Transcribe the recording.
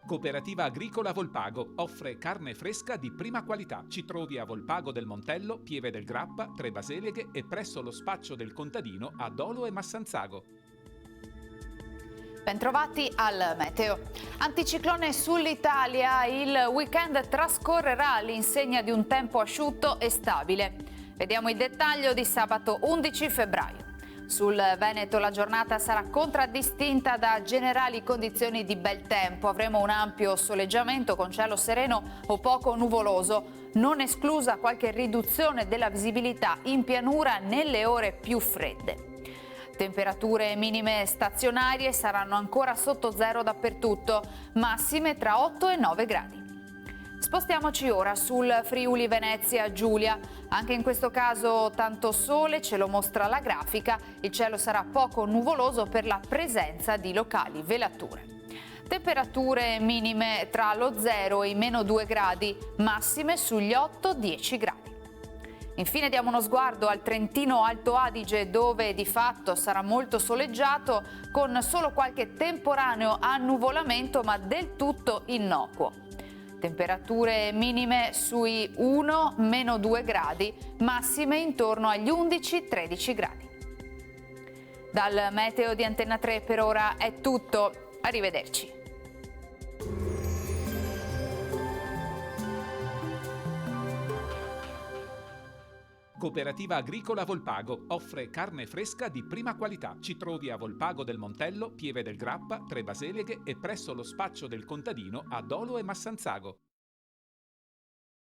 Cooperativa Agricola Volpago offre carne fresca di prima qualità. Ci trovi a Volpago del Montello, Pieve del Grappa, Tre Baseleghe e presso lo spaccio del contadino a Dolo e Massanzago. Bentrovati al meteo. Anticiclone sull'Italia, il weekend trascorrerà all'insegna di un tempo asciutto e stabile. Vediamo il dettaglio di sabato 11 febbraio. Sul Veneto la giornata sarà contraddistinta da generali condizioni di bel tempo. Avremo un ampio soleggiamento con cielo sereno o poco nuvoloso, non esclusa qualche riduzione della visibilità in pianura nelle ore più fredde. Temperature minime stazionarie saranno ancora sotto zero dappertutto, massime tra 8 e 9 gradi. Spostiamoci ora sul Friuli Venezia Giulia. Anche in questo caso tanto sole, ce lo mostra la grafica, il cielo sarà poco nuvoloso per la presenza di locali velature. Temperature minime tra lo 0 e i meno 2 gradi, massime sugli 8-10 gradi. Infine diamo uno sguardo al Trentino Alto Adige, dove di fatto sarà molto soleggiato con solo qualche temporaneo annuvolamento ma del tutto innocuo. Temperature minime sui 1-2 gradi, massime intorno agli 11-13 gradi. Dal meteo di Antenna 3 per ora è tutto, arrivederci. Cooperativa Agricola Volpago offre carne fresca di prima qualità. Ci trovi a Volpago del Montello, Pieve del Grappa, Tre Baseleghe e presso lo spaccio del contadino a Dolo e Massanzago.